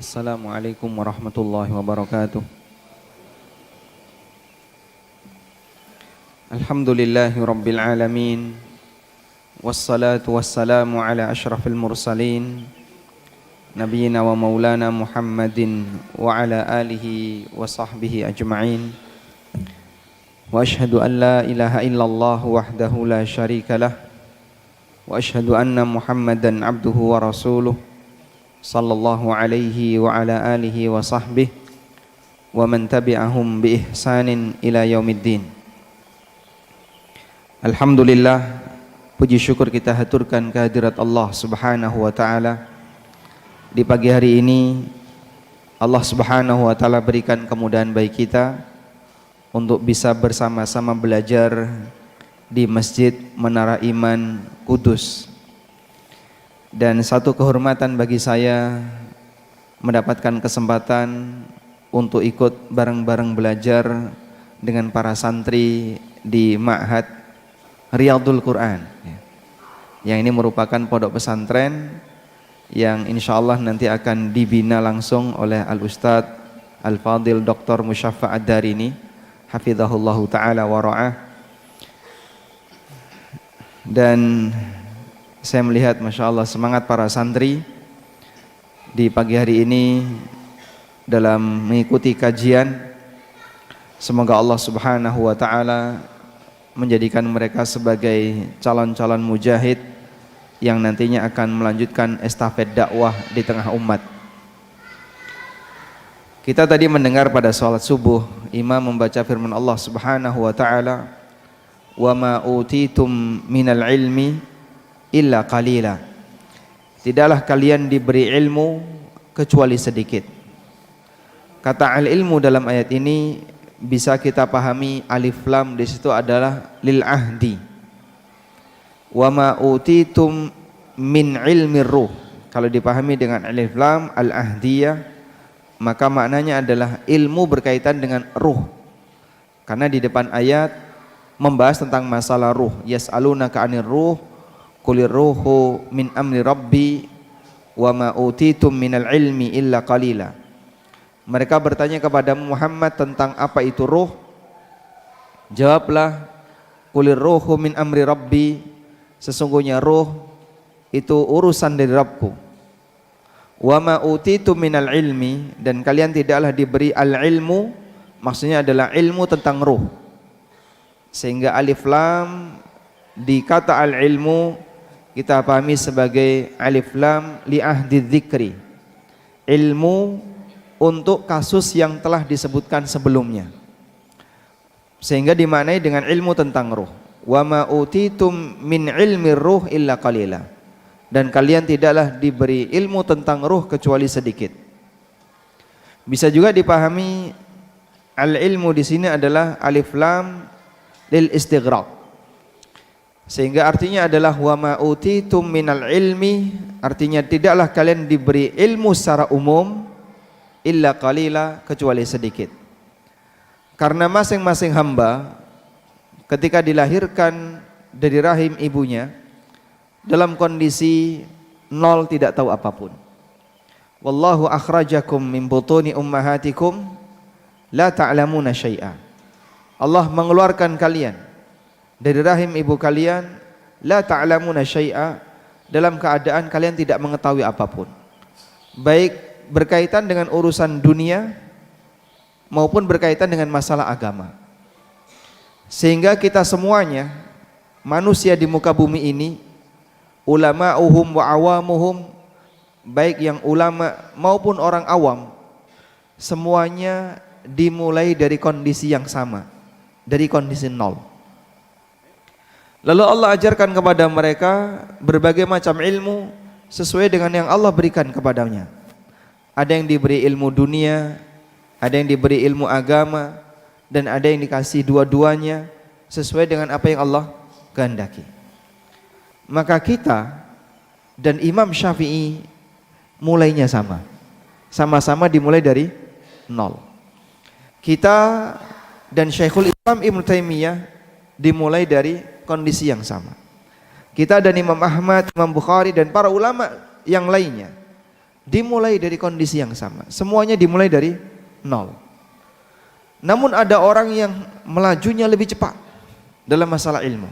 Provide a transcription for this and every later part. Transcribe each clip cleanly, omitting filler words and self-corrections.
Assalamualaikum warahmatullahi wabarakatuh. Alhamdulillahi rabbil alamin. Wassalatu wassalamu ala ashrafil mursalin Nabiyyina wa maulana Muhammadin wa ala alihi wa sahbihi ajma'in. Wa ashhadu an la ilaha illallah wahdahu la syarika lah. Wa ashhadu anna Muhammadan abduhu wa rasuluh sallallahu alaihi wa ala alihi wa sahbihi wa man tabi'ahum bi ihsanin ila yaumiddin. Alhamdulillah, puji syukur kita haturkan kehadirat Allah Subhanahu wa taala. Di pagi hari ini Allah Subhanahu wa taala berikan kemudahan bagi kita untuk bisa bersama-sama belajar di Masjid Menara Iman Kudus. Dan satu kehormatan bagi saya mendapatkan kesempatan untuk ikut bareng-bareng belajar dengan para santri di Ma'had Riyadul Quran. Yang ini merupakan pondok pesantren yang insya Allah nanti akan dibina langsung oleh Al-Ustadz Al-Fadil Dr. Musyaffa' Ad-Darini hafizahullahu ta'ala wa ra'ah. Dan saya melihat Masya Allah semangat para santri di pagi hari ini dalam mengikuti kajian. Semoga Allah Subhanahu wa ta'ala menjadikan mereka sebagai calon-calon mujahid yang nantinya akan melanjutkan estafet dakwah di tengah umat. Kita tadi mendengar pada salat subuh imam membaca firman Allah Subhanahu wa ta'ala, "Wa ma utitum minal ilmi illa qalila." Tidaklah kalian diberi ilmu kecuali sedikit. Kata al-ilmu dalam ayat ini bisa kita pahami alif lam di situ adalah lil ahdi. Wa ma utitum min ilmi ruh. Kalau dipahami dengan alif lam al-ahdiyah, maka maknanya adalah ilmu berkaitan dengan ruh. Karena di depan ayat membahas tentang masalah ruh. Yas'alunaka 'anir ruh qulir ruhu min amri rabbi wa ma utitum minal ilmi illa qalila. Mereka bertanya kepada Muhammad tentang apa itu ruh. Jawablah, qulir ruhu min amri rabbi, sesungguhnya ruh itu urusan dari Rabbku. Wa ma utitum minal ilmi, dan kalian tidaklah diberi al-ilmu, maksudnya adalah ilmu tentang ruh. Sehingga alif lam di kata al-ilmu kita pahami sebagai alif lam li ahdi dzikri, ilmu untuk kasus yang telah disebutkan sebelumnya, sehingga dimaknai dengan ilmu tentang ruh. Wa ma utitum min ilmi ruh illa qalila, dan kalian tidaklah diberi ilmu tentang ruh kecuali sedikit. Bisa juga dipahami al-ilmu di sini adalah alif lam lil istighraq, sehingga artinya adalah wa ma utitum minal ilmi, artinya tidaklah kalian diberi ilmu secara umum illa qalila, kecuali sedikit. Karena masing-masing hamba ketika dilahirkan dari rahim ibunya dalam kondisi nol, tidak tahu apapun. Wallahu akhrajakum min butuni ummahatikum la ta'lamuna syai'a. Allah mengeluarkan kalian dari rahim ibu kalian la ta'lamuna syai'a, dalam keadaan kalian tidak mengetahui apapun, baik berkaitan dengan urusan dunia maupun berkaitan dengan masalah agama. Sehingga kita semuanya manusia di muka bumi ini, ulama'uhum wa awamuhum, baik yang ulama maupun orang awam, semuanya dimulai dari kondisi yang sama, dari kondisi nol. Lalu Allah ajarkan kepada mereka berbagai macam ilmu sesuai dengan yang Allah berikan kepadanya. Ada yang diberi ilmu dunia, ada yang diberi ilmu agama, dan ada yang dikasih dua-duanya sesuai dengan apa yang Allah kehendaki. Maka kita dan Imam Syafi'i mulainya sama. Sama-sama dimulai dari nol. Kita dan Syekhul Islam Ibnu Taimiyah dimulai dari kondisi yang sama. Kita dan Imam Ahmad, Imam Bukhari dan para ulama yang lainnya dimulai dari kondisi yang sama. Semuanya dimulai dari nol. Namun ada orang yang melajunya lebih cepat dalam masalah ilmu.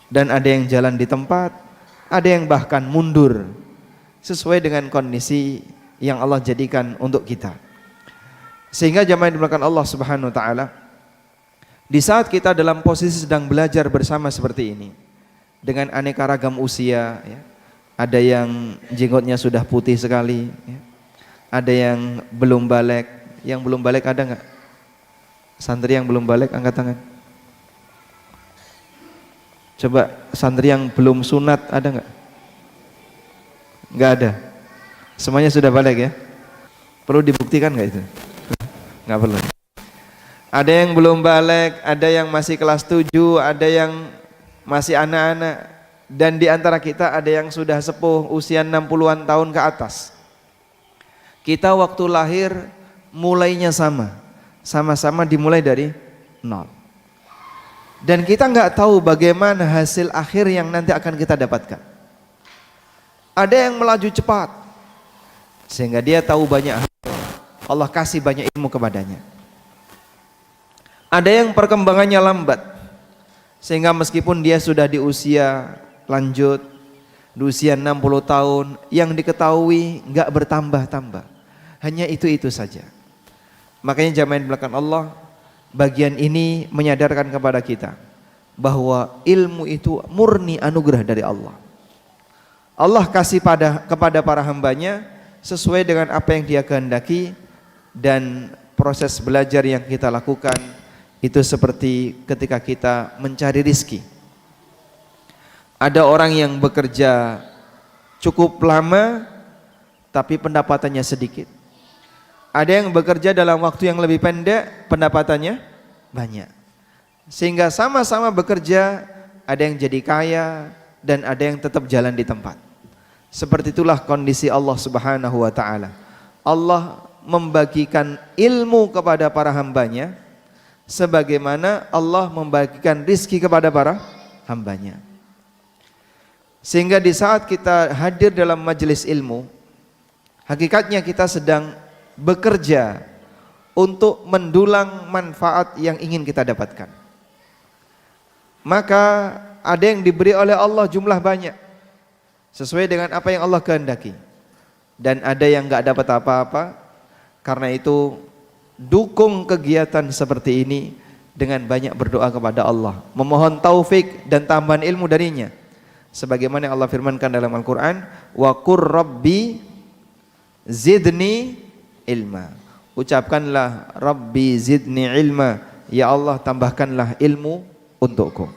Dan ada yang jalan di tempat, ada yang bahkan mundur sesuai dengan kondisi yang Allah jadikan untuk kita. Sehingga jamaah yang dimuliakan Allah Subhanahu wa taala, di saat kita dalam posisi sedang belajar bersama seperti ini, dengan aneka ragam usia, ya, ada yang jenggotnya sudah putih sekali, ya, ada yang belum balik. Yang belum balik ada nggak? Santri yang belum balik angkat tangan. Coba santri yang belum sunat ada nggak? Nggak ada. Semuanya sudah balik ya. Perlu dibuktikan nggak itu? Nggak perlu. Ada yang belum balik, ada yang masih kelas 7, ada yang masih anak-anak, dan di antara kita ada yang sudah sepuh usia 60-an tahun ke atas. Kita waktu lahir mulainya sama-sama dimulai dari nol. Dan kita nggak tahu bagaimana hasil akhir yang nanti akan kita dapatkan. Ada yang melaju cepat sehingga dia tahu banyak hal, Allah kasih banyak ilmu kepadanya. Ada yang perkembangannya lambat sehingga meskipun dia sudah di usia lanjut, di usia 60 tahun, yang diketahui nggak bertambah-tambah, hanya itu-itu saja. Makanya jamaah di belakang Allah, bagian ini menyadarkan kepada kita bahwa ilmu itu murni anugerah dari Allah. Allah kasih kepada para hambanya sesuai dengan apa yang dia kehendaki, dan proses belajar yang kita lakukan itu seperti ketika kita mencari rizki. Ada orang yang bekerja cukup lama tapi pendapatannya sedikit. Ada yang bekerja dalam waktu yang lebih pendek, pendapatannya banyak. Sehingga sama-sama bekerja, ada yang jadi kaya dan ada yang tetap jalan di tempat. Seperti itulah kondisi Allah Subhanahu wa taala. Allah membagikan ilmu kepada para hambanya sebagaimana Allah membagikan rizki kepada para hambanya. Sehingga di saat kita hadir dalam majelis ilmu, hakikatnya kita sedang bekerja untuk mendulang manfaat yang ingin kita dapatkan. Maka ada yang diberi oleh Allah jumlah banyak sesuai dengan apa yang Allah kehendaki, dan ada yang enggak dapat apa-apa. Karena itu dukung kegiatan seperti ini dengan banyak berdoa kepada Allah, memohon taufik dan tambahan ilmu darinya. Sebagaimana Allah firmankan dalam Al-Quran, wa qur rabbi zidni ilma. Ucapkanlah Rabbi zidni ilma, ya Allah tambahkanlah ilmu untukku.